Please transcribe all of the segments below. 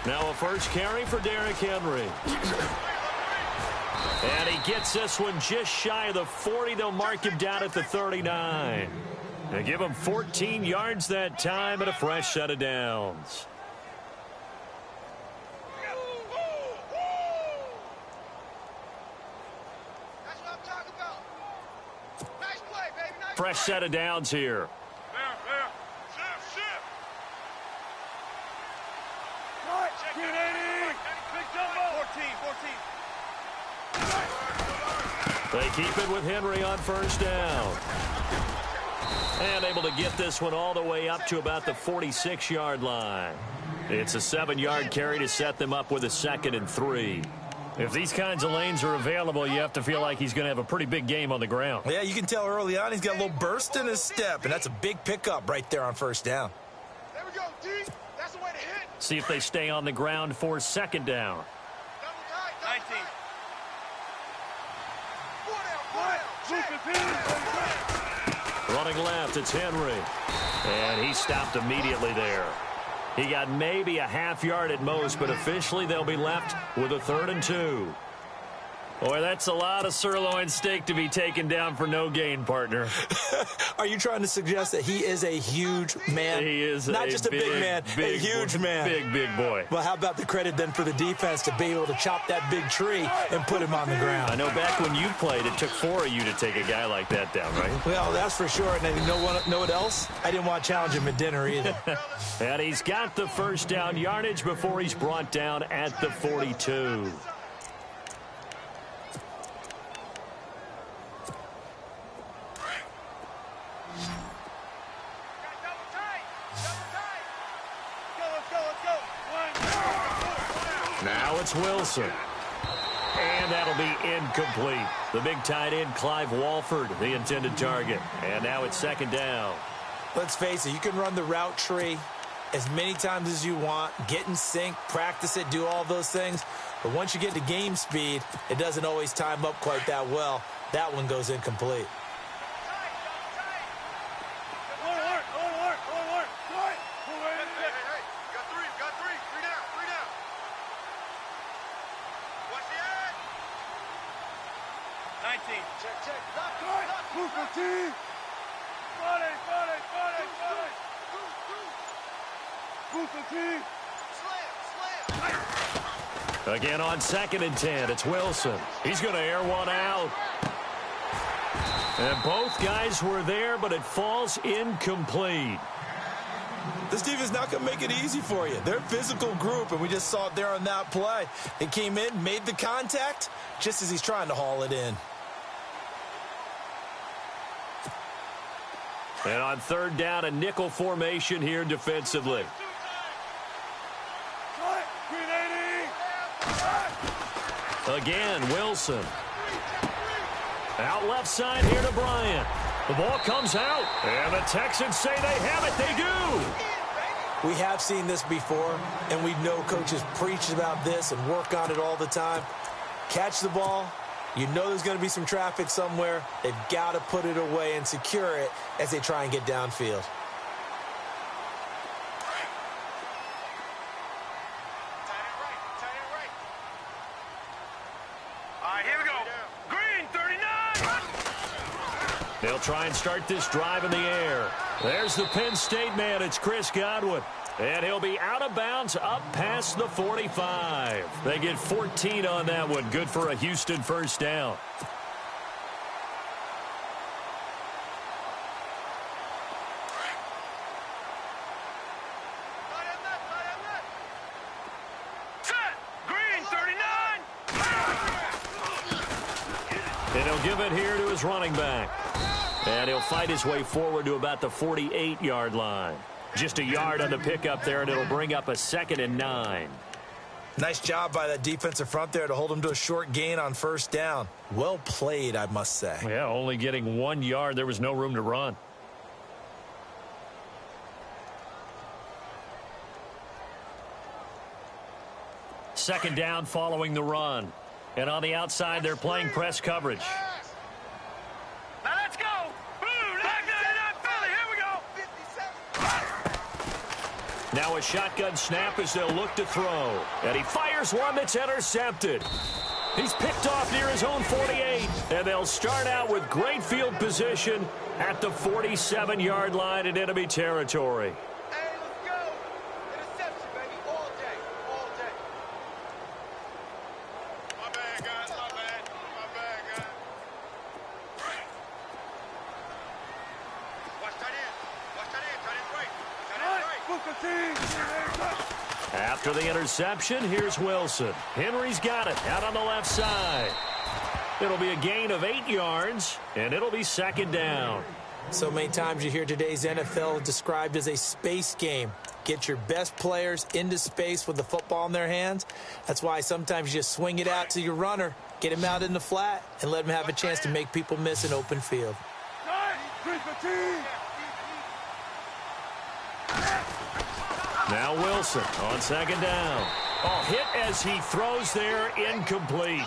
Now a first carry for Derrick Henry. And he gets this one just shy of the 40. They'll mark him down at the 39. They give him 14 yards that time and a fresh set of downs. Fresh set of downs here. They keep it with Henry on first down. And able to get this one all the way up to about the 46-yard line. It's a 7-yard carry to set them up with a 2nd and 3. If these kinds of lanes are available, you have to feel like he's going to have a pretty big game on the ground. Yeah, you can tell early on he's got a little burst in his step, and that's a big pickup right there on first down. There we go, D. That's the way to hit. See if they stay on the ground for 2nd down. 19. Running left, it's Henry. And he stopped immediately there. He got maybe a half yard at most, but officially they'll be left with a 3rd and 2. Boy, that's a lot of sirloin steak to be taken down for no gain, partner. Are you trying to suggest that he is a huge man? He is not just a big man, a huge man. Big boy. Well, how about the credit then for the defense to be able to chop that big tree and put him on the ground? I know back when you played, it took 4 of you to take a guy like that down, right? Well, that's for sure. And you know what else? I didn't want to challenge him at dinner either. And he's got the first down yardage before he's brought down at the 42. Now it's Wilson. And that'll be incomplete. The big tight end, Clive Walford, the intended target. And now it's 2nd down. Let's face it, you can run the route tree as many times as you want, get in sync, practice it, do all those things. But once you get to game speed, it doesn't always time up quite that well. That one goes incomplete. Again on 2nd and 10, it's Wilson. He's going to air one out. And both guys were there, but it falls incomplete. This defense is not going to make it easy for you. They're a physical group, and we just saw it there on that play. They came in, made the contact, just as he's trying to haul it in. And on 3rd down, a nickel formation here defensively. Again, Wilson. Out left side here to Bryant. The ball comes out, and the Texans say they have it. They do. We have seen this before, and we know coaches preach about this and work on it all the time. Catch the ball. You know there's going to be some traffic somewhere. They've got to put it away and secure it as they try and get downfield. They'll try and start this drive in the air. There's the Penn State man. It's Chris Godwin. And he'll be out of bounds up past the 45. They get 14 on that one. Good for a Houston first down. And he'll give it here to his running back. And he'll fight his way forward to about the 48-yard line. Just a yard on the pickup there, and it'll bring up a 2nd and 9. Nice job by that defensive front there to hold him to a short gain on first down. Well played, I must say. Yeah, only getting 1 yard. There was no room to run. Second down following the run. And on the outside, they're playing press coverage. Now let's go. Boom. Here we go. Now a shotgun snap as they'll look to throw. And he fires one that's intercepted. He's picked off near his own 48. And they'll start out with great field position at the 47-yard line in enemy territory. Hey, let's go. Interception, baby. All day. All day. My bad, guys. My bad. My bad, guys. Watch that in. Watch that in. Tight end right. Tight end right. After the interception, here's Wilson. Henry's got it out on the left side. It'll be a gain of 8 yards, and it'll be second down. So many times you hear today's NFL described as a space game. Get your best players into space with the football in their hands. That's why sometimes you just swing it out to your runner, get him out in the flat, and let him have a chance to make people miss an open field. Now Wilson on second down. Oh, hit as he throws there, incomplete.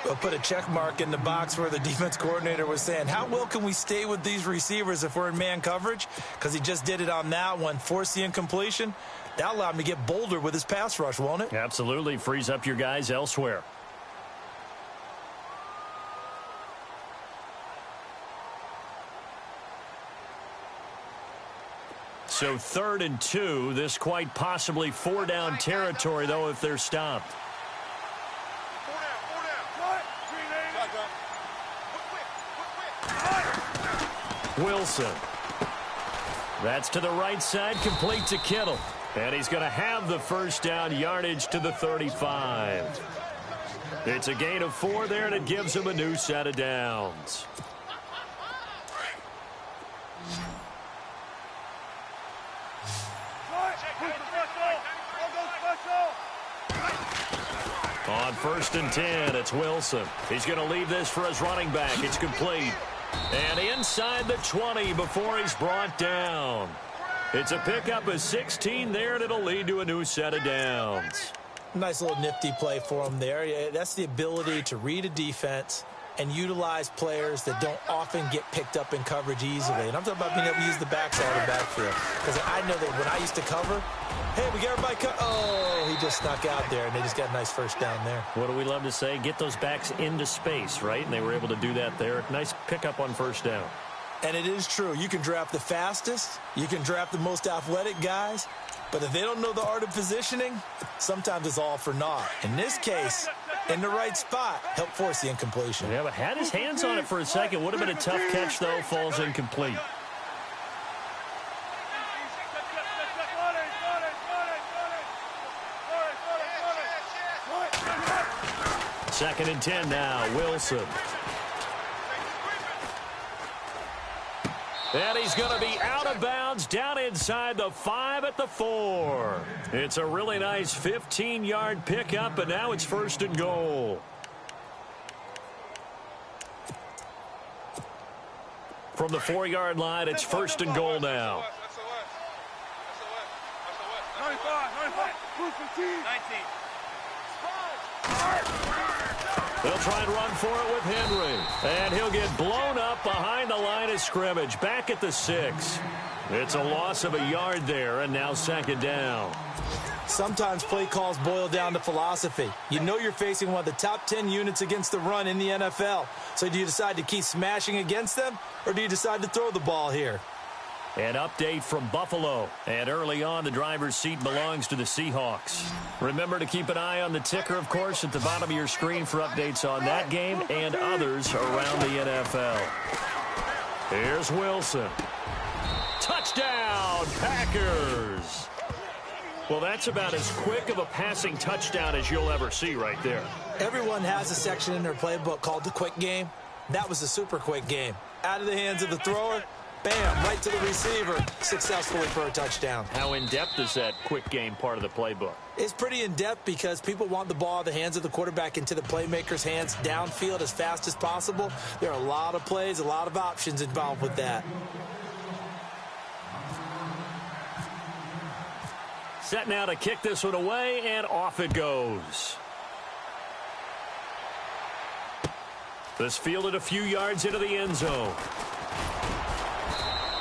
We'll put a check mark in the box where the defense coordinator was saying, how well can we stay with these receivers if we're in man coverage? Because he just did it on that one, forced the incompletion. That allowed him to get bolder with his pass rush, won't it? Absolutely. Frees up your guys elsewhere. So 3rd and 2. This quite possibly 4-down territory, though, if they're stopped. Wilson. That's to the right side, complete to Kittle. And he's going to have the first down yardage to the 35. It's a gain of 4 there, and it gives him a new set of downs. On 1st and 10, it's Wilson. He's going to leave this for his running back. It's complete. And inside the 20 before he's brought down. It's a pickup of 16 there, and it'll lead to a new set of downs. Nice little nifty play for him there. Yeah, that's the ability to read a defense and utilize players that don't often get picked up in coverage easily. And I'm talking about being able to use the backside of the backfield. Because I know that when I used to cover, hey, we got everybody oh, he just snuck out there, and they just got a nice first down there. What do we love to say? Get those backs into space, right? And they were able to do that there. Nice pickup on first down. And it is true. You can draft the fastest. You can draft the most athletic guys. But if they don't know the art of positioning, sometimes it's all for naught. In this case, in the right spot, helped force the incompletion. Yeah, but had his hands on it for a second. Would have been a tough catch, though. Falls incomplete. Second and 10 now. Wilson. And he's going to be out of bounds down inside the 5 at the 4. It's a really nice 15-yard pickup, and now it's 1st and goal. From the 4-yard line, it's 1st and goal now. 19. They'll try and run for it with Henry. And he'll get blown up behind the line of scrimmage. Back at the 6. It's a loss of a yard there, and now second down. Sometimes play calls boil down to philosophy. You know you're facing one of the top 10 units against the run in the NFL. So do you decide to keep smashing against them, or do you decide to throw the ball here? An update from Buffalo. And early on, the driver's seat belongs to the Seahawks. Remember to keep an eye on the ticker, of course, at the bottom of your screen for updates on that game and others around the NFL. Here's Wilson. Touchdown, Packers! Well, that's about as quick of a passing touchdown as you'll ever see right there. Everyone has a section in their playbook called the quick game. That was a super quick game. Out of the hands of the thrower, bam, right to the receiver, successfully for a touchdown. How in-depth is that quick game part of the playbook? It's pretty in-depth because people want the ball at the hands of the quarterback into the playmaker's hands downfield as fast as possible. There are a lot of plays, a lot of options involved with that. Set now to kick this one away, and off it goes. This fielded a few yards into the end zone.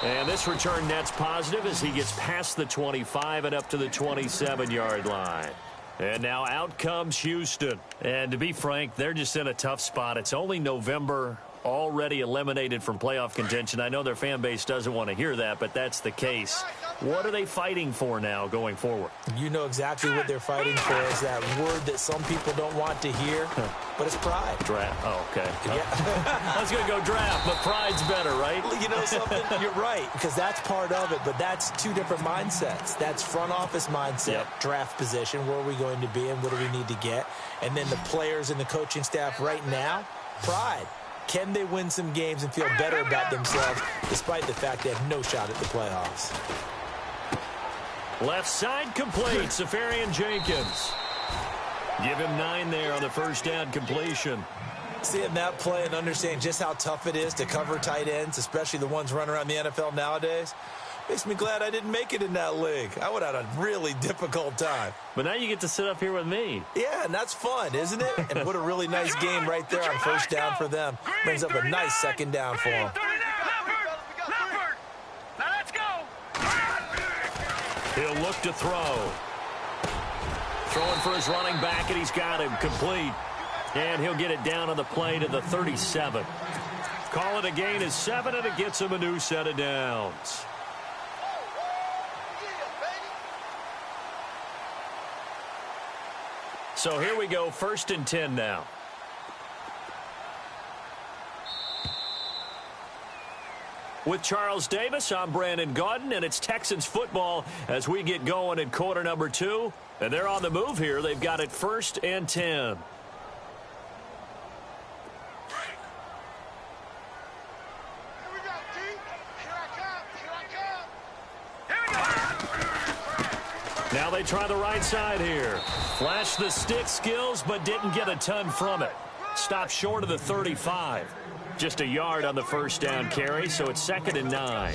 And this return net's positive as he gets past the 25 and up to the 27-yard line. And now out comes Houston. And to be frank, they're just in a tough spot. It's only November, already eliminated from playoff contention. I know their fan base doesn't want to hear that, but that's the case. What are they fighting for now going forward? You know exactly what they're fighting for is that word that some people don't want to hear, but it's pride. Draft. Oh, okay. Yeah. I was going to go draft, but pride's better, right? You know something? You're right, because that's part of it, but that's two different mindsets. That's front office mindset, draft position, where are we going to be and what do we need to get? And then the players and the coaching staff right now, pride. Can they win some games and feel better about themselves despite the fact they have no shot at the playoffs? Left side complete, Safarian Jenkins. Give him 9 there on the first down completion. Seeing that play and understanding just how tough it is to cover tight ends, especially the ones running around the NFL nowadays, makes me glad I didn't make it in that league. I would have had a really difficult time. But now you get to sit up here with me. Yeah, and that's fun, isn't it? And what a really nice game right there on first down for them. Brings up a nice second down for them. He'll look to throw. Throwing for his running back, and he's got him complete. And he'll get it down on the play to the 37. Call it a gain of 7, and it gets him a new set of downs. So here we go, 1st and 10 now. With Charles Davis, I'm Brandon Gaudin, and it's Texans football as we get going in quarter number 2. And they're on the move here. They've got it 1st and 10. Here we go, T. Here I come. Now they try the right side here. Flashed the stick skills, but didn't get a ton from it. Stopped short of the 35. Just a yard on the first down carry, so it's 2nd and 9.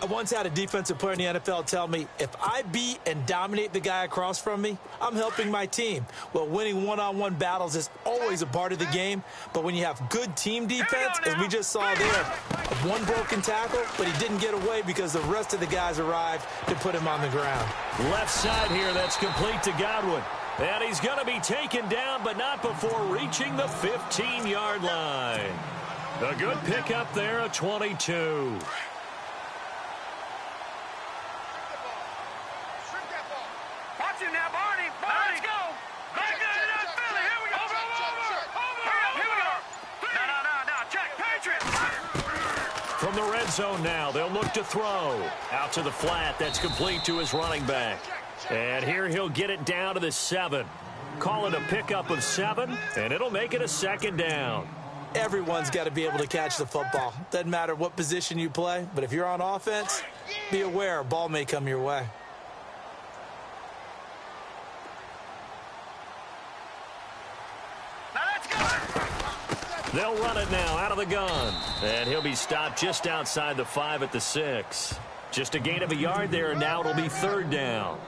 I once had a defensive player in the NFL tell me, if I beat and dominate the guy across from me, I'm helping my team. Well, winning one-on-one battles is always a part of the game, but when you have good team defense, as we just saw there, one broken tackle, but he didn't get away because the rest of the guys arrived to put him on the ground. Left side here, that's complete to Godwin. And he's going to be taken down, but not before reaching the 15-yard line. A good pickup there, a 22. Watch him now, Barney. Let's go. Back in Philly. Here we go. Over. Here we go. No. Check. Patriots. From the red zone now, they'll look to throw. Out to the flat, that's complete to his running back. And here he'll get it down to the 7. Call it a pickup of 7, and it'll make it a 2nd down. Everyone's got to be able to catch the football. Doesn't matter what position you play, but if you're on offense, be aware a ball may come your way. They'll run it now out of the gun. And he'll be stopped just outside the 5 at the 6. Just a gain of a yard there, and now it'll be 3rd down.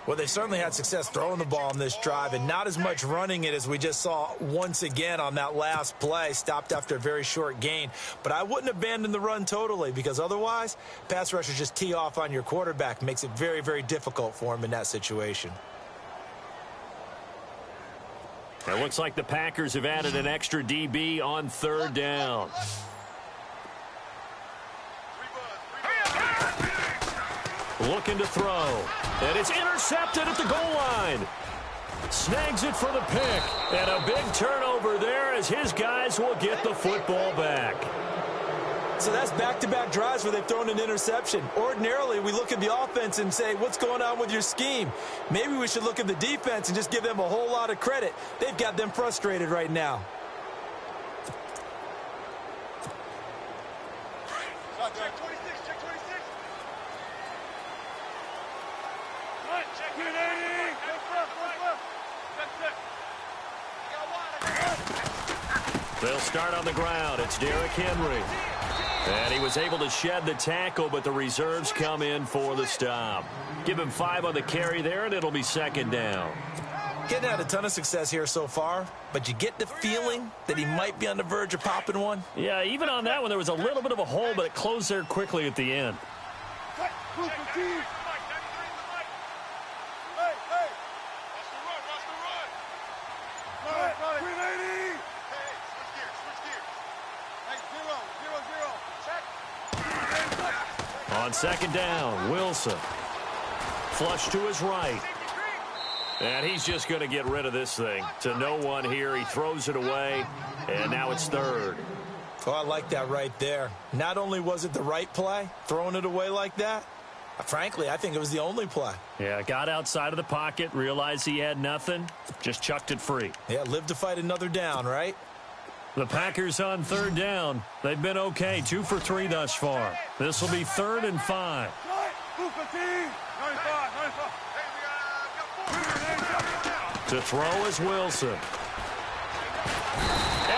Well, they certainly had success throwing the ball on this drive and not as much running it as we just saw once again on that last play, stopped after a very short gain. But I wouldn't abandon the run totally because otherwise, pass rushers just tee off on your quarterback. Makes it very, very difficult for him in that situation. It looks like the Packers have added an extra DB on 3rd down. Looking to throw. And it's intercepted at the goal line. Snags it for the pick. And a big turnover there as his guys will get the football back. So that's back-to-back drives where they've thrown an interception. Ordinarily, we look at the offense and say, what's going on with your scheme? Maybe we should look at the defense and just give them a whole lot of credit. They've got them frustrated right now. Check 26. Check 26. Check 80. They'll start on the ground. It's Derrick Henry. And he was able to shed the tackle, but the reserves come in for the stop. Give him 5 on the carry there, and it'll be 2nd down. Getting had a ton of success here so far, but you get the feeling that he might be on the verge of popping one. Yeah, even on that one, there was a little bit of a hole, but it closed there quickly at the end. On second down, Wilson. Flush to his right. And he's just going to get rid of this thing. To no one here. He throws it away, and now it's third. Oh, I like that right there. Not only was it the right play, throwing it away like that, frankly, I think it was the only play. Yeah, got outside of the pocket, realized he had nothing, just chucked it free. Yeah, live to fight another down, right? The Packers on third down. They've been okay, 2 for 3 thus far. This will be 3rd and 5. To throw is Wilson. And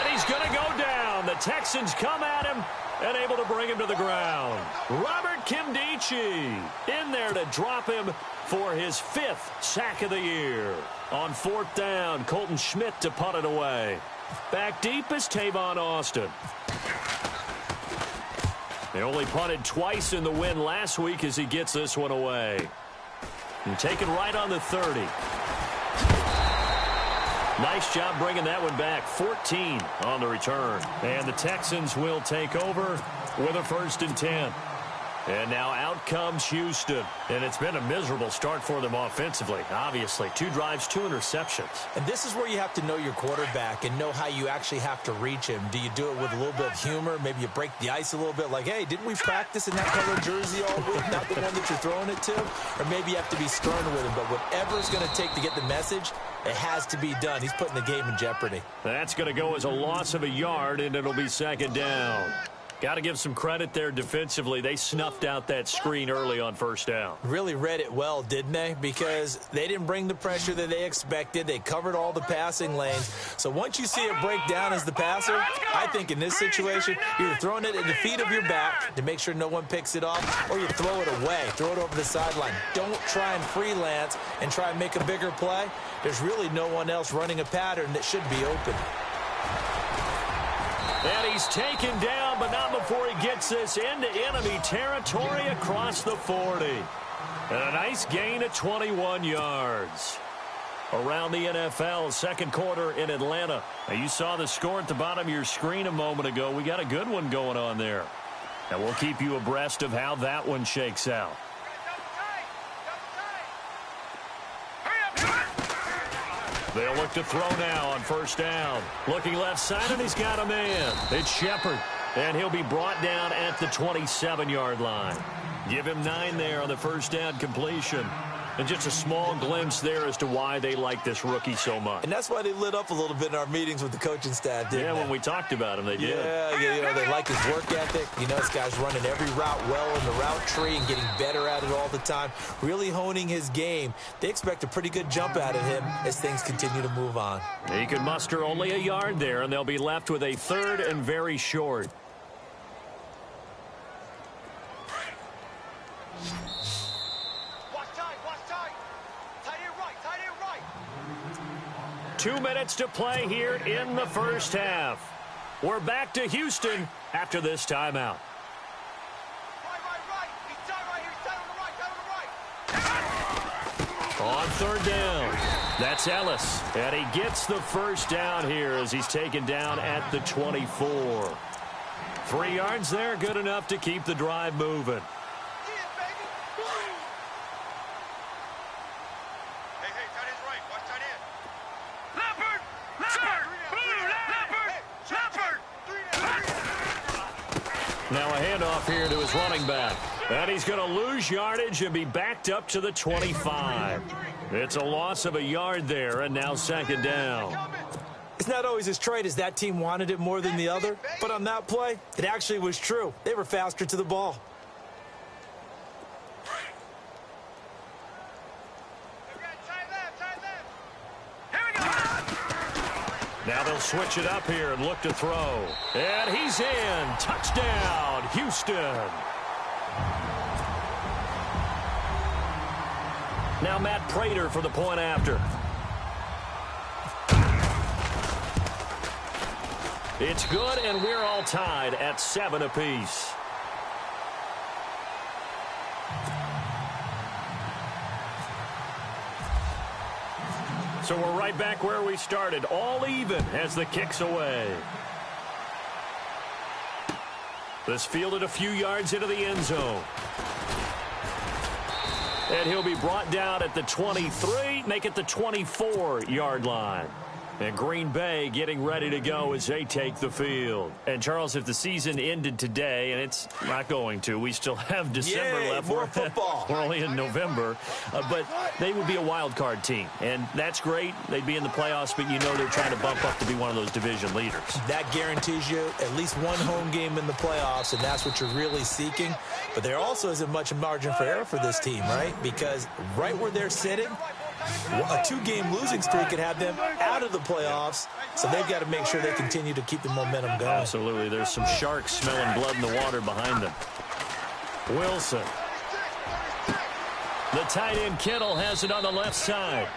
he's going to go down. The Texans come at him and able to bring him to the ground. Robert Kimdichie in there to drop him for his 5th sack of the year. On 4th down, Colton Schmidt to punt it away. Back deep is Tavon Austin. They only punted twice in the win last week as he gets this one away. And taken right on the 30. Nice job bringing that one back. 14 on the return. And the Texans will take over with a 1st and 10. And now out comes Houston. And it's been a miserable start for them offensively, obviously. 2 drives, 2 interceptions. And this is where you have to know your quarterback and know how you actually have to reach him. Do you do it with a little bit of humor? Maybe you break the ice a little bit like, hey, didn't we practice in that color jersey all week? Not the one that you're throwing it to? Or maybe you have to be stern with him. But whatever it's going to take to get the message, it has to be done. He's putting the game in jeopardy. That's going to go as a loss of a yard, and it'll be 2nd down. Got to give some credit there defensively. They snuffed out that screen early on 1st down. Really read it well, didn't they? Because they didn't bring the pressure that they expected. They covered all the passing lanes. So once you see it break down as the passer, I think in this situation, you're throwing it at the feet of your back to make sure no one picks it off, or you throw it away. Throw it over the sideline. Don't try and freelance and try and make a bigger play. There's really no one else running a pattern that should be open. And he's taken down, but not before he gets this into enemy territory across the 40. And a nice gain of 21 yards. Around the NFL, 2nd quarter in Atlanta. Now, you saw the score at the bottom of your screen a moment ago. We got a good one going on there. And we'll keep you abreast of how that one shakes out. They'll look to throw now on 1st down. Looking left side, and he's got a man. It's Shepard, and he'll be brought down at the 27-yard line. Give him 9 there on the 1st down completion. And just a small glimpse there as to why they like this rookie so much. And that's why they lit up a little bit in our meetings with the coaching staff, didn't they? When we talked about him, they did. Yeah, you know, they like his work ethic. You know, this guy's running every route well in the route tree and getting better at it all the time, really honing his game. They expect a pretty good jump out of him as things continue to move on. He can muster only a yard there, and they'll be left with a 3rd and very short. Watch tight. Tight end right. 2 minutes to play here in the 1st half. We're back to Houston after this timeout. Right. He's tight right here. He's tight on the right. On 3rd down, that's Ellis. And he gets the 1st down here as he's taken down at the 24. 3 yards there, good enough to keep the drive moving. Now a handoff here to his running back. And he's going to lose yardage and be backed up to the 25. It's a loss of a yard there, and now 2nd down. It's not always as straight as that team wanted it more than the other, but on that play, it actually was true. They were faster to the ball. Now they'll switch it up here and look to throw. And he's in. Touchdown, Houston. Now Matt Prater for the point after. It's good, and we're all tied at 7 apiece. So we're right back where we started, all even as the kick's away. This fielded a few yards into the end zone. And he'll be brought down at the 23, make it the 24-yard line. And Green Bay getting ready to go as they take the field. And, Charles, if the season ended today, and it's not going to, we still have December left. More football. We're only in November. But they would be a wild card team. And that's great. They'd be in the playoffs, but you know they're trying to bump up to be one of those division leaders. That guarantees you at least one home game in the playoffs, and that's what you're really seeking. But there also isn't much margin for error for this team, right? Because right where they're sitting, a 2-game losing streak could have them out of the playoffs, so they've got to make sure they continue to keep the momentum going. Absolutely. There's some sharks smelling blood in the water behind them. Wilson. The tight end Kittle has it on the left side.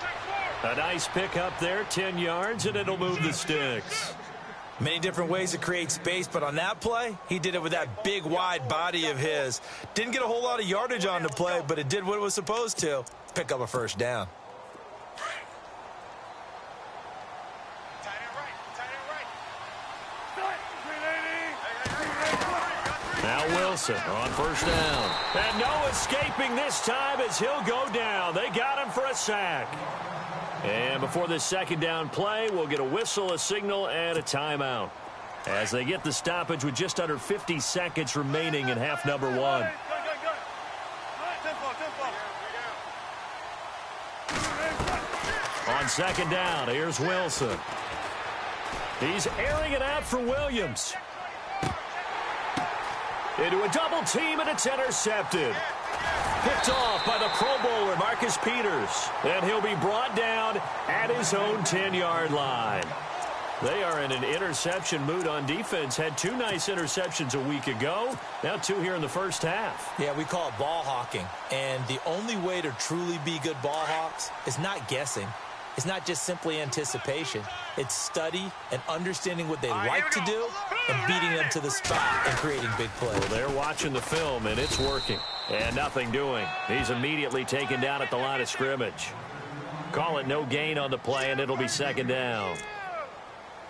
A nice pick up there, 10 yards, and it'll move the sticks. Many different ways to create space, but on that play, he did it with that big, wide body of his. Didn't get a whole lot of yardage on the play, but it did what it was supposed to, pick up a first down. Now Wilson on first down. And no escaping this time as he'll go down. They got him for a sack. And before this second down play, we'll get a whistle, a signal, and a timeout. As they get the stoppage with just under 50 seconds remaining in half number 1. On second down, here's Wilson. He's airing it out for Williams. Into a double team, and it's intercepted. Picked off by the Pro Bowler, Marcus Peters. And he'll be brought down at his own 10-yard line. They are in an interception mood on defense. Had 2 nice interceptions a week ago. Now 2 here in the first half. Yeah, we call it ball hawking. And the only way to truly be good ball hawks is not guessing. It's not just simply anticipation. It's study and understanding what they like to do and beating them to the spot and creating big plays. Well, they're watching the film, and it's working. And nothing doing. He's immediately taken down at the line of scrimmage. Call it no gain on the play, and it'll be second down.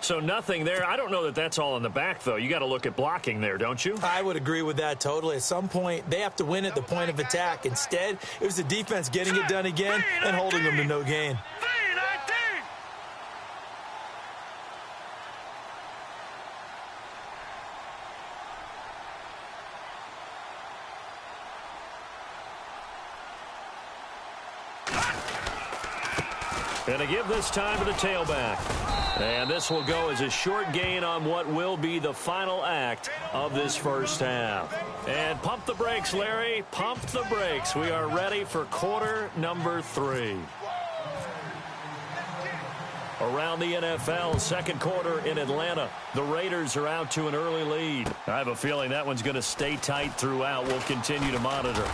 So nothing there. I don't know that that's all in the back, though. You got to look at blocking there, don't you? I would agree with that totally. At some point, they have to win at the point of attack. Instead, it was the defense getting it done again and holding them to no gain. And to give this time to the tailback. And this will go as a short gain on what will be the final act of this first half. And pump the brakes, Larry. Pump the brakes. We are ready for quarter number 3. Around the NFL, second quarter in Atlanta. The Raiders are out to an early lead. I have a feeling that one's going to stay tight throughout. We'll continue to monitor.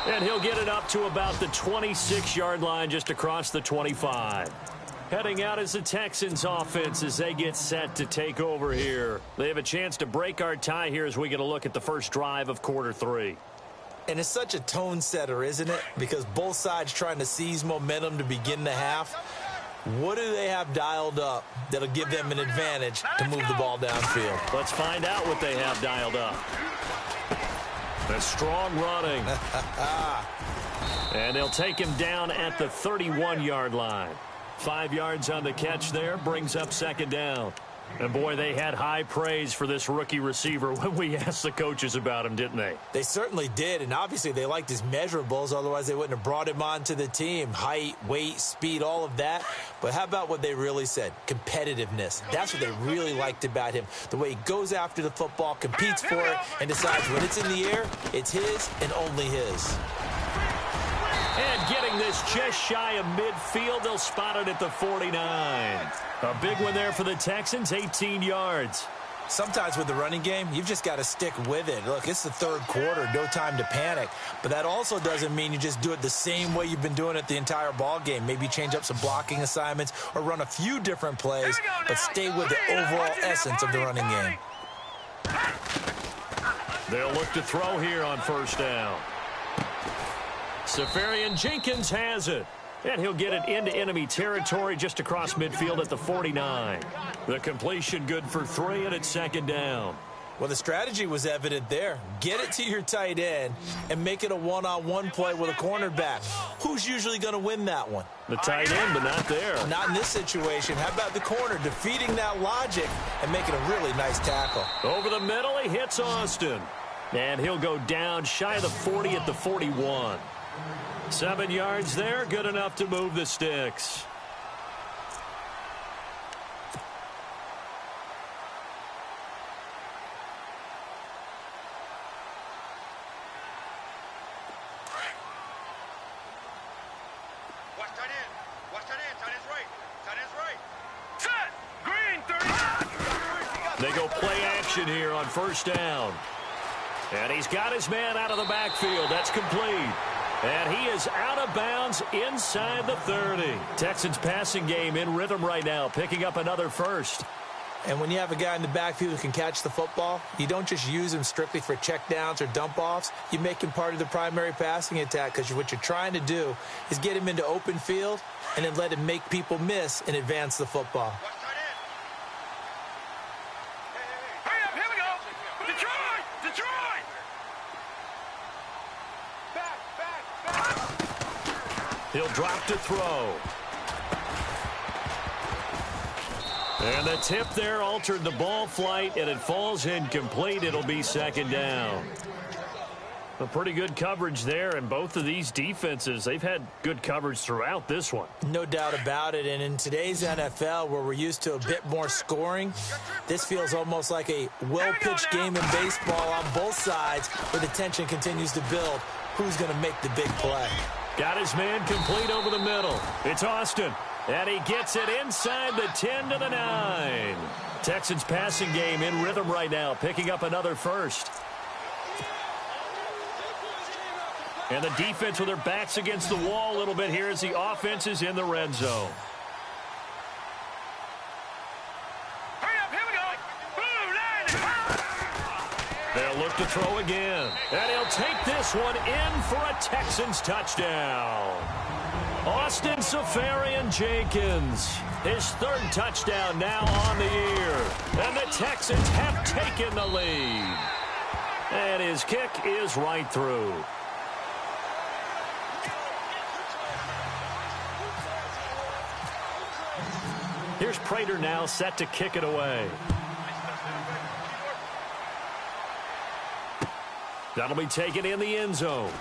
And he'll get it up to about the 26-yard line, just across the 25. Heading out is the Texans offense as they get set to take over here. They have a chance to break our tie here as we get a look at the first drive of quarter 3. And it's such a tone setter, isn't it? Because both sides trying to seize momentum to begin the half. What do they have dialed up that'll give them an advantage to move the ball downfield? Let's find out what they have dialed up. The strong running. And they'll take him down at the 31-yard line. 5 yards on the catch there, brings up second down. And, boy, they had high praise for this rookie receiver when we asked the coaches about him, didn't they? They certainly did, and obviously they liked his measurables. Otherwise, they wouldn't have brought him onto the team. Height, weight, speed, all of that. But how about what they really said? Competitiveness. That's what they really liked about him. The way he goes after the football, competes for it, and decides when it's in the air, it's his and only his. And getting this just shy of midfield, they'll spot it at the 49. A big one there for the Texans, 18 yards. Sometimes with the running game, you've just got to stick with it. Look, it's the third quarter, no time to panic. But that also doesn't mean you just do it the same way you've been doing it the entire ball game. Maybe change up some blocking assignments or run a few different plays, but stay with the overall essence of the running game. They'll look to throw here on first down. Safarian Jenkins has it. And he'll get it into enemy territory just across midfield at the 49. The completion good for 3, and it's second down. Well, the strategy was evident there. Get it to your tight end and make it a one-on-one play with a cornerback. Who's usually going to win that one? The tight end, but not there. Not in this situation. How about the corner defeating that logic and making a really nice tackle? Over the middle, he hits Austin. And he'll go down shy of the 40 at the 41. 7 yards there, good enough to move the sticks. Watch tight end. Watch tight end. Tight end's right. Tight end's right. Set. Green 30. They go play action here on first down. And he's got his man out of the backfield. That's complete. And he is out of bounds inside the 30. Texans passing game in rhythm right now, picking up another first. And when you have a guy in the backfield who can catch the football, you don't just use him strictly for checkdowns or dump-offs. You make him part of the primary passing attack because what you're trying to do is get him into open field and then let him make people miss and advance the football. Hurry up, here we go. Detroit! Detroit! He'll drop to throw. And the tip there altered the ball flight, and it falls incomplete. It'll be second down. A pretty good coverage there, and both of these defenses, they've had good coverage throughout this one. No doubt about it, and in today's NFL, where we're used to a bit more scoring, this feels almost like a well-pitched game in baseball on both sides, where the tension continues to build. Who's going to make the big play? Got his man complete over the middle. It's Austin, and he gets it inside the 10 to the 9. Texans passing game in rhythm right now, picking up another first. And the defense with their backs against the wall a little bit here as the offense is in the red zone. Hurry up, here we go. Blue line. They'll look to throw again. And he'll take this one in for a Texans touchdown. Austin Safarian Jenkins, his third touchdown now on the year. And the Texans have taken the lead. And his kick is right through. Here's Prater now set to kick it away. That'll be taken in the end zone.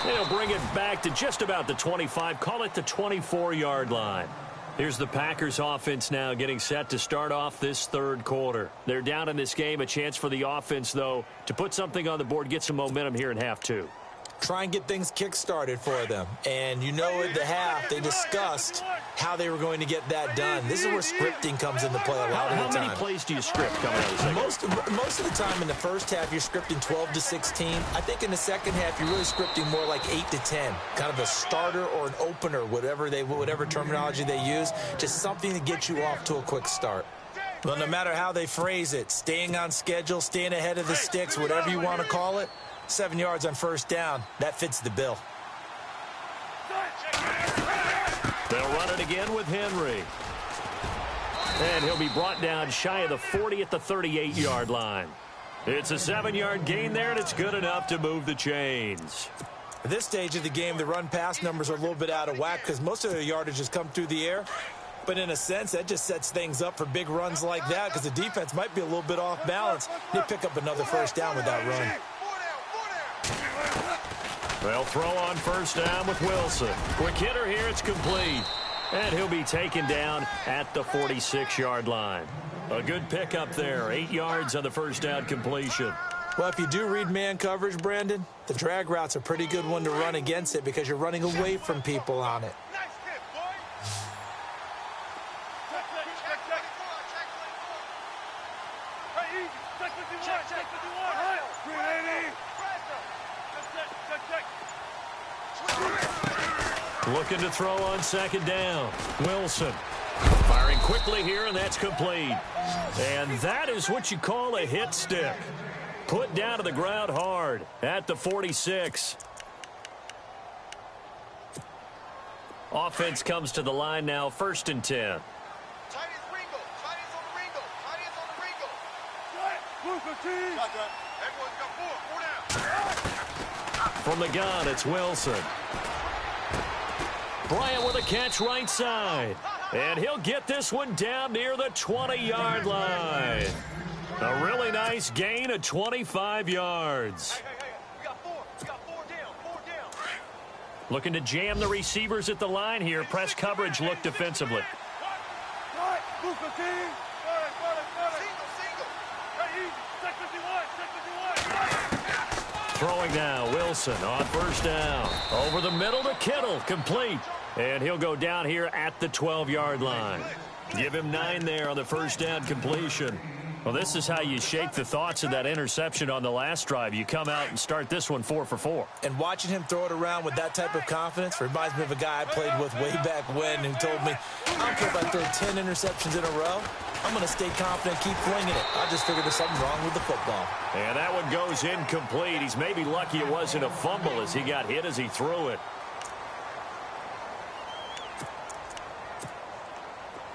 He'll bring it back to just about the 25, call it the 24-yard line. Here's the Packers offense now getting set to start off this third quarter. They're down in this game, a chance for the offense, though, to put something on the board, get some momentum here in half two. Try and get things kick-started for them. And you know at the half, they discussed how they were going to get that done. This is where scripting comes into play a lot of the time. How many plays do you script coming out of the second? Most of the time in the first half, you're scripting 12 to 16. I think in the second half, you're really scripting more like 8 to 10. Kind of a starter or an opener, whatever terminology they use. Just something to get you off to a quick start. Well, no matter how they phrase it, staying on schedule, staying ahead of the sticks, whatever you want to call it, 7 yards on first down, that fits the bill. They'll run it again with Henry. And he'll be brought down shy of the 40 at the 38-yard line. It's a 7-yard gain there, and it's good enough to move the chains. At this stage of the game, the run-pass numbers are a little bit out of whack because most of their yardage has come through the air. But in a sense, that just sets things up for big runs like that because the defense might be a little bit off balance. They pick up another first down with that run. They'll throw on first down with Wilson. Quick hitter here, it's complete. And he'll be taken down at the 46-yard line. A good pickup there, 8 yards on the first down completion. Well, if you do read man coverage, Brandon, the drag route's a pretty good one to run against it because you're running away from people on it. Looking to throw on second down. Wilson firing quickly here, and that's complete. And that is what you call a hit stick. Put down to the ground hard at the 46. Offense comes to the line now, 1st and 10. From the gun, it's Wilson. Bryant with a catch right side. And he'll get this one down near the 20-yard line. A really nice gain of 25 yards. Looking to jam the receivers at the line here. Press coverage look defensively. Throwing now, Wilson on 1st down. Over the middle to Kittle, complete. And he'll go down here at the 12-yard line. Give him 9 there on the 1st down completion. Well, this is how you shake the thoughts of that interception on the last drive. You come out and start this one 4 for 4. And watching him throw it around with that type of confidence reminds me of a guy I played with way back when who told me, I don't care if I throw 10 interceptions in a row. I'm going to stay confident, keep flinging it. I just figured there's something wrong with the football. And that one goes incomplete. He's maybe lucky it wasn't a fumble as he got hit as he threw it.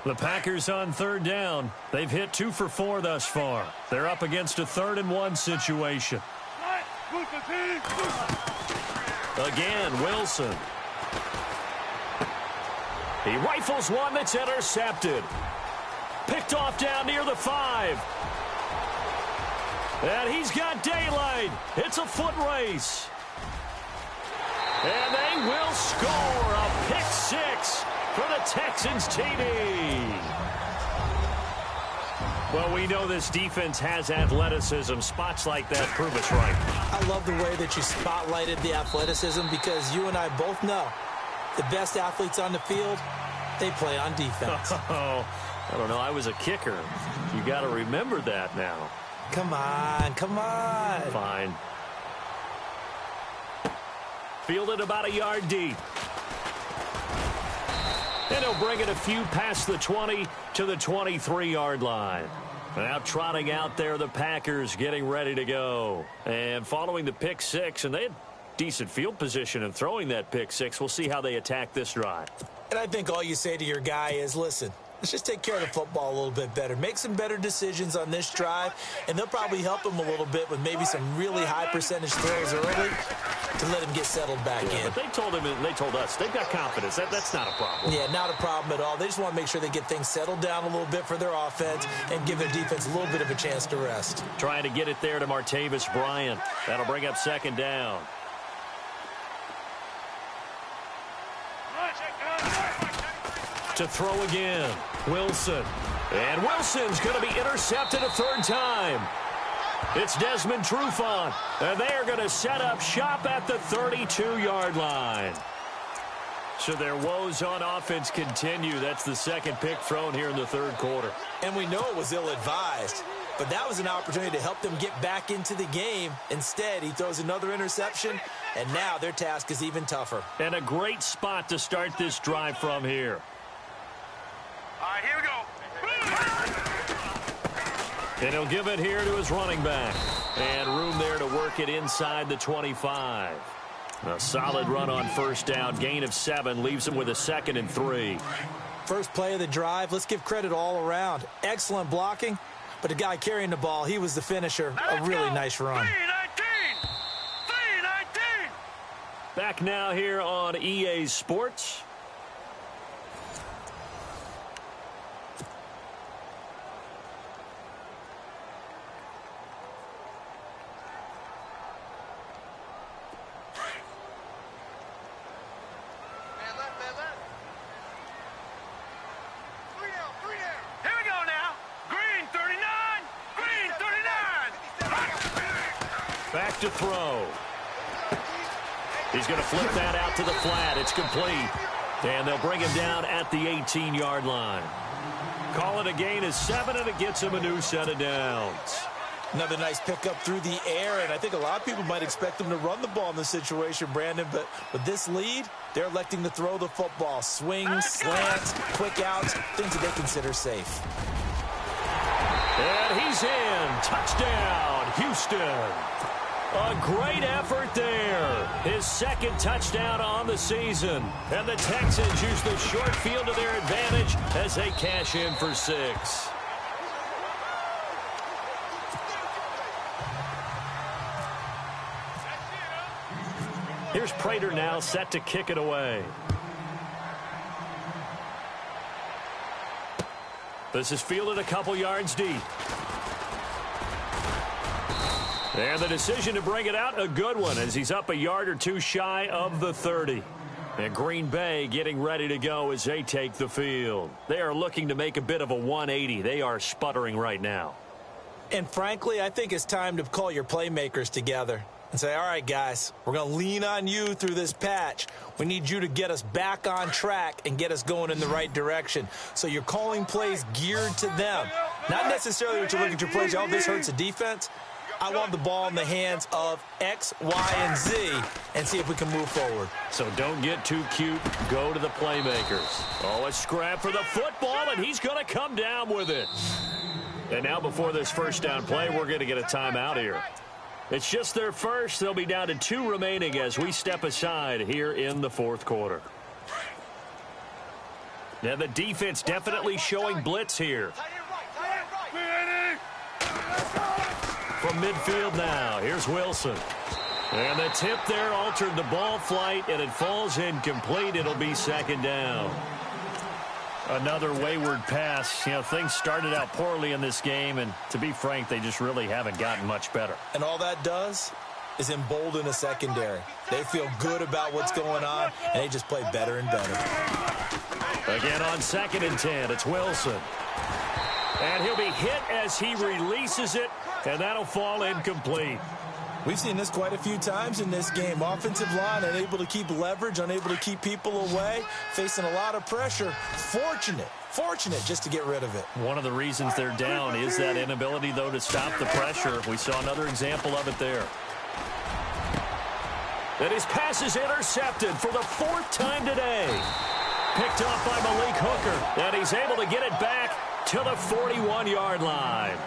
The Packers on 3rd down. They've hit 2 for 4 thus far. They're up against a 3rd and 1 situation. Again, Wilson. He rifles one that's intercepted. Picked off down near the 5. And he's got daylight. It's a foot race. And they will score a pick 6 for the Texans TD. Well, we know this defense has athleticism. Spots like that prove us right. I love the way that you spotlighted the athleticism because you and I both know the best athletes on the field, they play on defense. Oh, I don't know. I was a kicker. You got to remember that now. Come on, come on. Fine. Fielded about a yard deep. And he'll bring it a few past the 20 to the 23-yard line. Now trotting out there, the Packers getting ready to go. And following the pick 6, and they had decent field position in throwing that pick 6. We'll see how they attack this drive. And I think all you say to your guy is, listen, let's just take care of the football a little bit better. Make some better decisions on this drive, and they'll probably help him a little bit with maybe some really high percentage throws early to let him get settled back in. But they told him, and they told us, they've got confidence. That's not a problem. Yeah, not a problem at all. They just want to make sure they get things settled down a little bit for their offense and give their defense a little bit of a chance to rest. Trying to get it there to Martavis Bryant. That'll bring up 2nd down. To throw again, Wilson. And Wilson's going to be intercepted a 3rd time. It's Desmond Trufant, and they are going to set up shop at the 32-yard line. So their woes on offense continue. That's the 2nd pick thrown here in the 3rd quarter. And we know it was ill-advised, but that was an opportunity to help them get back into the game. Instead, he throws another interception, and now their task is even tougher. And a great spot to start this drive from here. All right, here we go. And he'll give it here to his running back. And room there to work it inside the 25. A solid run on 1st down. Gain of 7 leaves him with a 2nd and 3. First play of the drive, let's give credit all around. Excellent blocking, but the guy carrying the ball, he was the finisher. A really nice run. 3-19. Back now here on EA Sports. Back to throw. He's going to flip that out to the flat. It's complete. And they'll bring him down at the 18-yard line. Call it a gain of 7, and it gets him a new set of downs. Another nice pickup through the air, and I think a lot of people might expect them to run the ball in this situation, Brandon, but with this lead, they're electing to throw the football. Swings, slants, quick outs, things that they consider safe. And he's in. Touchdown, Houston. A great effort there. His second touchdown on the season. And the Texans use the short field to their advantage as they cash in for 6. Here's Prater now set to kick it away. This is fielded a couple yards deep. And the decision to bring it out, a good one, as he's up a yard or two shy of the 30. And Green Bay getting ready to go as they take the field. They are looking to make a bit of a 180. They are sputtering right now. And frankly, I think it's time to call your playmakers together and say, all right, guys, we're going to lean on you through this patch. We need you to get us back on track and get us going in the right direction. So you're calling plays geared to them. Not necessarily what you look at your plays, oh, this hurts the defense. I want the ball in the hands of X, Y, and Z and see if we can move forward. So don't get too cute. Go to the playmakers. Oh, a scrap for the football, and he's going to come down with it. And now before this first down play, we're going to get a timeout here. It's just their first. They'll be down to 2 remaining as we step aside here in the fourth quarter. Now the defense definitely showing blitz here. From midfield now, here's Wilson. And the tip there altered the ball flight, and it falls incomplete. It'll be second down. Another wayward pass. You know, things started out poorly in this game, and to be frank, they just really haven't gotten much better. And all that does is embolden a secondary. They feel good about what's going on, and they just play better and better. Again on 2nd and 10, it's Wilson. And he'll be hit as he releases it, and that'll fall incomplete. We've seen this quite a few times in this game. Offensive line unable to keep leverage, unable to keep people away, facing a lot of pressure. Fortunate just to get rid of it. One of the reasons they're down is that inability, though, to stop the pressure. We saw another example of it there. And his pass is intercepted for the 4th time today. Picked off by Malik Hooker, and he's able to get it back to the 41-yard line.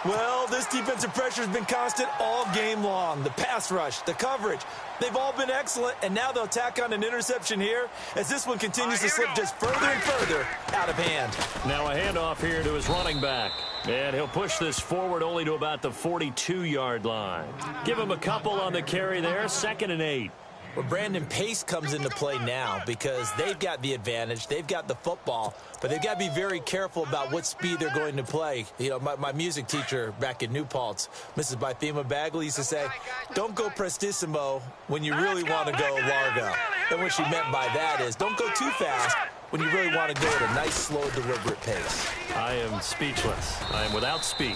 Well, this defensive pressure has been constant all game long. The pass rush, the coverage, they've all been excellent, and now they'll tack on an interception here as this one continues to slip just further and further out of hand. Now a handoff here to his running back, and he'll push this forward only to about the 42-yard line. Give him a couple on the carry there, 2nd and 8. Well, Brandon, pace comes into play now because they've got the advantage. They've got the football, but they've got to be very careful about what speed they're going to play. You know, my music teacher back in New Paltz, Mrs. Bythema Bagley, used to say, don't go prestissimo when you really want to go largo. And what she meant by that is don't go too fast when you really want to go at a nice, slow, deliberate pace. I am speechless. I am without speech.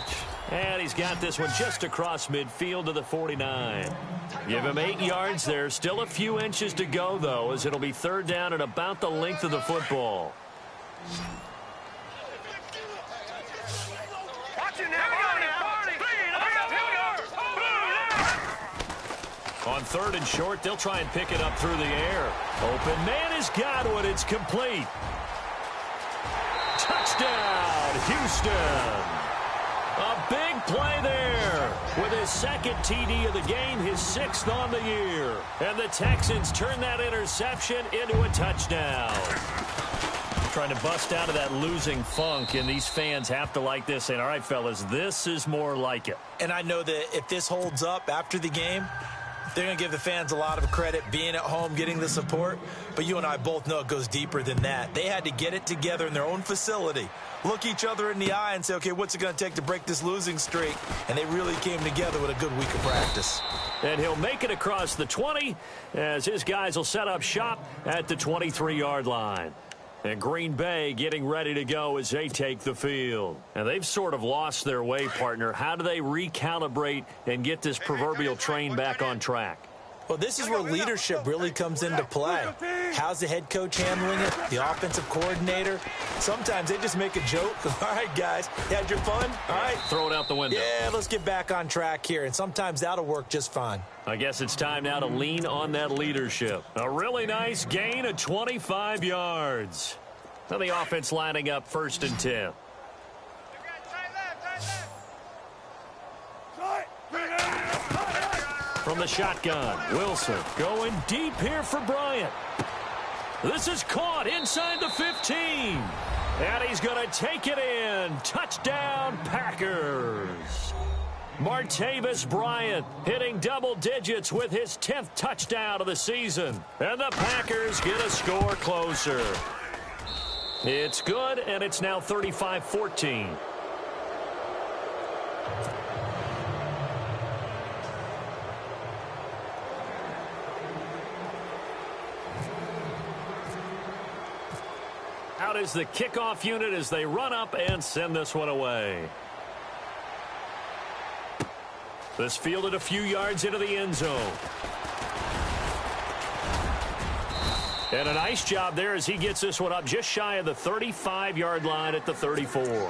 And he's got this one just across midfield to the 49. Give him 8 yards there. Still a few inches to go, though, as it'll be 3rd down and about the length of the football. On 3rd and short, they'll try and pick it up through the air. Open man has got one. It's complete. Touchdown, Houston. A big play there with his 2nd TD of the game, his 6th on the year. And the Texans turn that interception into a touchdown. Trying to bust out of that losing funk, and these fans have to like this, saying, all right, fellas, this is more like it. And I know that if this holds up after the game, they're going to give the fans a lot of credit being at home, getting the support. But you and I both know it goes deeper than that. They had to get it together in their own facility, look each other in the eye and say, okay, what's it going to take to break this losing streak? And they really came together with a good week of practice. And he'll make it across the 20 as his guys will set up shop at the 23-yard line. And Green Bay getting ready to go as they take the field. And they've sort of lost their way, partner. How do they recalibrate and get this proverbial train back on track? Well, this is where leadership really comes into play. How's the head coach handling it? The offensive coordinator? Sometimes they just make a joke. All right, guys, you had your fun? All right. Throw it out the window. Yeah, let's get back on track here, and sometimes that'll work just fine. I guess it's time now to lean on that leadership. A really nice gain of 25 yards. Now the offense lining up 1st and 10. From the shotgun, Wilson going deep here for Bryant. This is caught inside the 15. And he's going to take it in. Touchdown, Packers. Martavis Bryant hitting double digits with his 10th touchdown of the season. And the Packers get a score closer. It's good, and it's now 35-14. Out is the kickoff unit as they run up and send this one away. This fielded a few yards into the end zone. And a nice job there as he gets this one up just shy of the 35-yard line at the 34.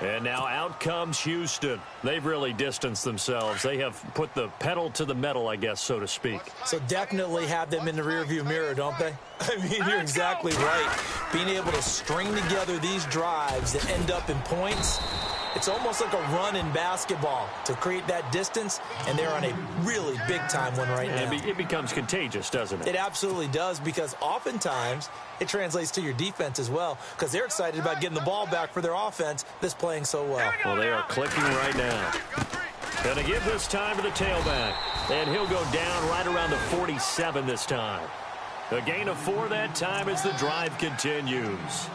And now out comes Houston. They've really distanced themselves. They have put the pedal to the metal, I guess, so to speak. So definitely have them in the rearview mirror, don't they? I mean, you're exactly right. Being able to string together these drives that end up in points, it's almost like a run in basketball to create that distance, and they're on a really big-time one right now. It becomes contagious, doesn't it? It absolutely does, because oftentimes it translates to your defense as well, because they're excited about getting the ball back for their offense that's playing so well. Well, they are clicking right now. Going to give this time to the tailback, and he'll go down right around the 47 this time. A gain of 4 that time as the drive continues.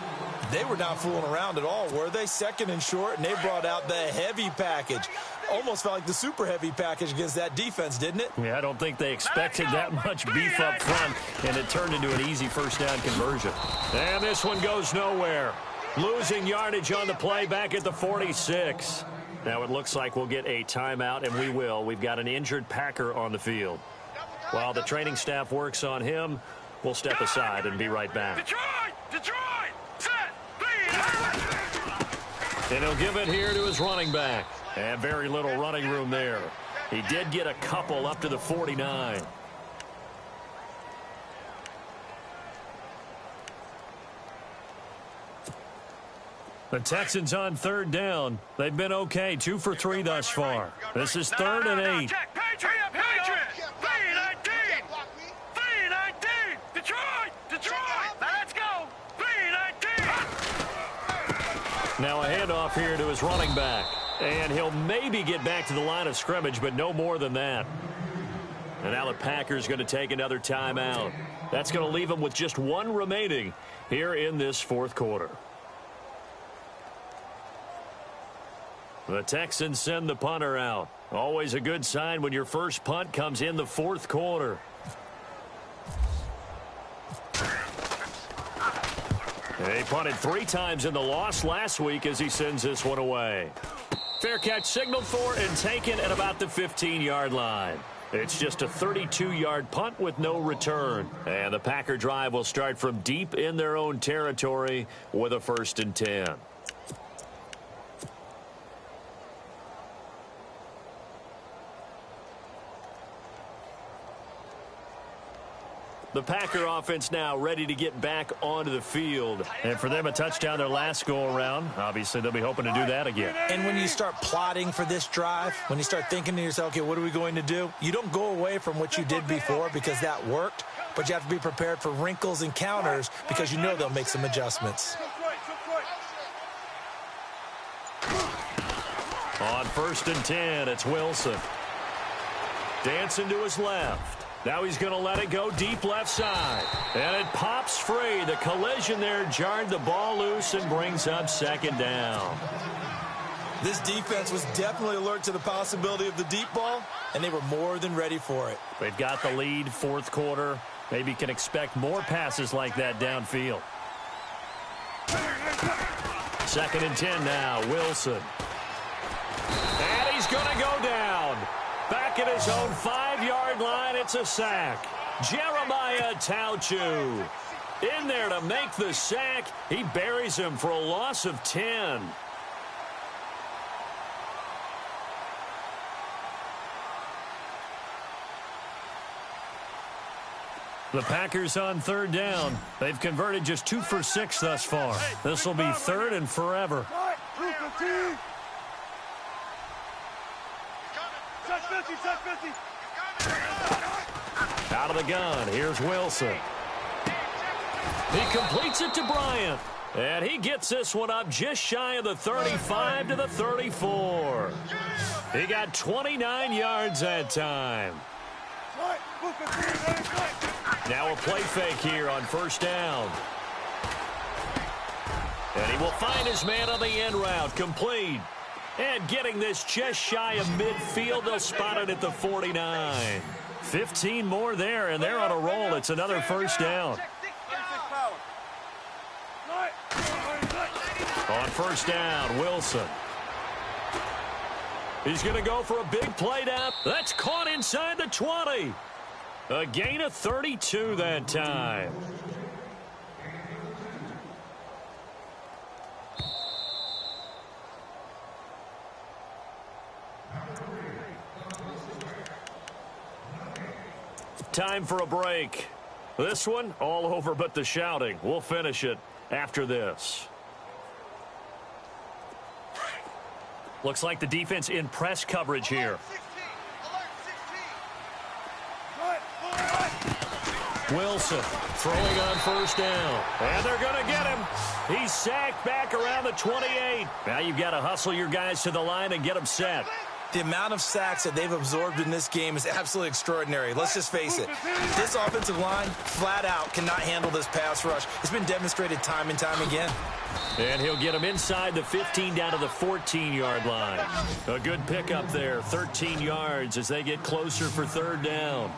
They were not fooling around at all, were they? 2nd and short, and they brought out the heavy package. Almost felt like the super heavy package against that defense, didn't it? Yeah, I don't think they expected that much beef up front, and it turned into an easy first down conversion. And this one goes nowhere. Losing yardage on the play back at the 46. Now it looks like we'll get a timeout, and we will. We've got an injured Packer on the field. While the training staff works on him, we'll step aside and be right back. Detroit! Set! And he'll give it here to his running back. And very little running room there. He did get a couple up to the 49. The Texans on 3rd down. They've been okay, 2 for 3 thus far. This is 3rd and 8. Check, Patriot! 3-19! Detroit! Now let's go! 3-19! Now a handoff here to his running back. And he'll maybe get back to the line of scrimmage, but no more than that. And now the Packers going to take another timeout. That's going to leave them with just 1 remaining here in this 4th quarter. The Texans send the punter out. Always a good sign when your first punt comes in the 4th quarter. They punted 3 times in the loss last week as he sends this one away. Fair catch signaled for and taken at about the 15-yard line. It's just a 32-yard punt with no return. And the Packer drive will start from deep in their own territory with a 1st and 10. The Packer offense now ready to get back onto the field. And for them, a touchdown their last go-around. Obviously, they'll be hoping to do that again. And when you start plotting for this drive, when you start thinking to yourself, okay, what are we going to do? You don't go away from what you did before because that worked, but you have to be prepared for wrinkles and counters because you know they'll make some adjustments. On 1st and 10, it's Wilson. Dancing to his left. Now he's going to let it go deep left side. And it pops free. The collision there jarred the ball loose and brings up 2nd down. This defense was definitely alert to the possibility of the deep ball, and they were more than ready for it. They've got the lead, 4th quarter. Maybe can expect more passes like that downfield. 2nd and 10 now, Wilson. And he's going to go down. Back at his own 5-yard line, it's a sack. Jeremiah Tauchu in there to make the sack. He buries him for a loss of 10. The Packers on third down. They've converted just 2 for 6 thus far. This will be third and forever. Out of the gun, here's Wilson. He completes it to Bryant. And he gets this one up just shy of the 35 to the 34. He got 29 yards that time. Now a play fake here on first down. And he will find his man on the end route. Complete. And getting this just shy of midfield. They'll spot it at the 49. 15 more there, and they're on a roll. It's another first down. On first down, Wilson. He's going to go for a big play down. That's caught inside the 20. A gain of 32 that time. Time for a break. This one, all over but the shouting. We'll finish it after this. Looks like the defense in press coverage here. Wilson throwing on first down. And they're going to get him. He's sacked back around the 28. Now you've got to hustle your guys to the line and get them set. The amount of sacks that they've absorbed in this game is absolutely extraordinary. Let's just face it. This offensive line, flat out, cannot handle this pass rush. It's been demonstrated time and time again. And he'll get him inside the 15 down to the 14-yard line. A good pickup there, 13 yards as they get closer for third down.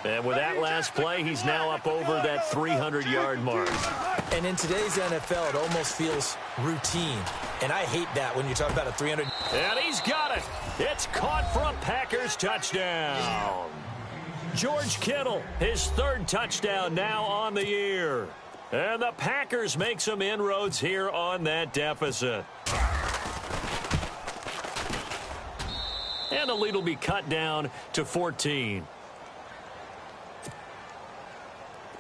And with that last play, he's now up over that 300-yard mark. And in today's NFL, it almost feels routine. And I hate that when you talk about a 300. And he's got it. It's caught for a Packers touchdown. George Kittle, his third touchdown now on the year. And the Packers make some inroads here on that deficit. And the lead will be cut down to 14.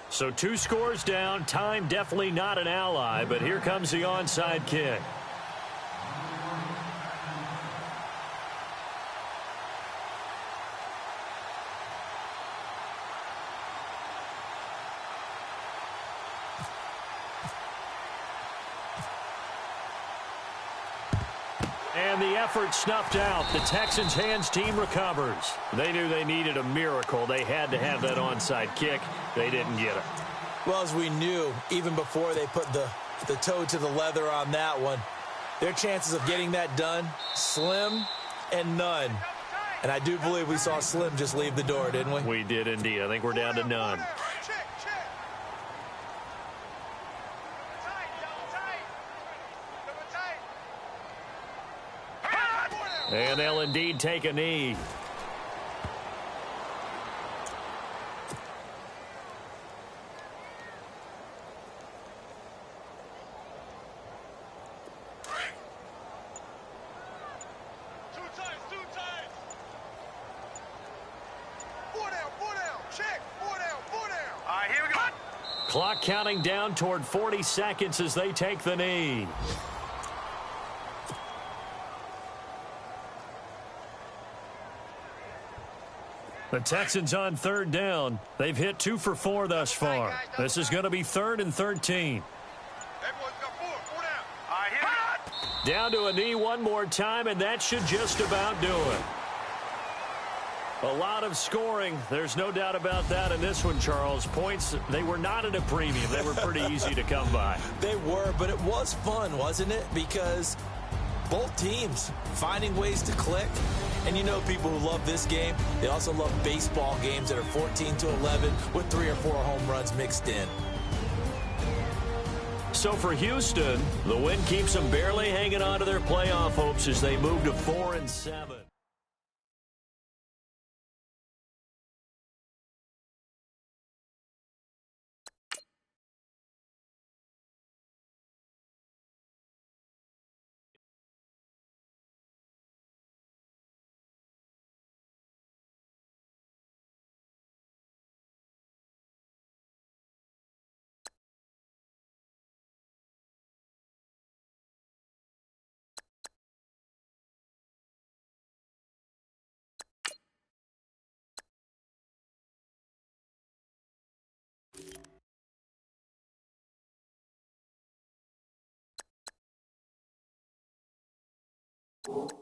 So 2 scores down. Time definitely not an ally, but here comes the onside kick. And the effort snuffed out. The Texans' hands team recovers. They knew they needed a miracle. They had to have that onside kick. They didn't get it. Well, as we knew, even before they put the toe to the leather on that one, their chances of getting that done, slim and none. And I do believe we saw Slim just leave the door, didn't we? We did indeed. I think we're down to none. And they'll indeed take a knee. Clock counting down toward 40 seconds as they take the knee. The Texans on third down. They've hit 2 for 4 thus far. This is going to be 3rd and 13. Down to a knee one more time, and that should just about do it. A lot of scoring. There's no doubt about that in this one, Charles. Points, they were not at a premium. They were pretty easy to come by. They were, but it was fun, wasn't it? Because both teams finding ways to click. And you know people who love this game, they also love baseball games that are 14-11 with 3 or 4 home runs mixed in. So for Houston, the win keeps them barely hanging on to their playoff hopes as they move to 4-7. you.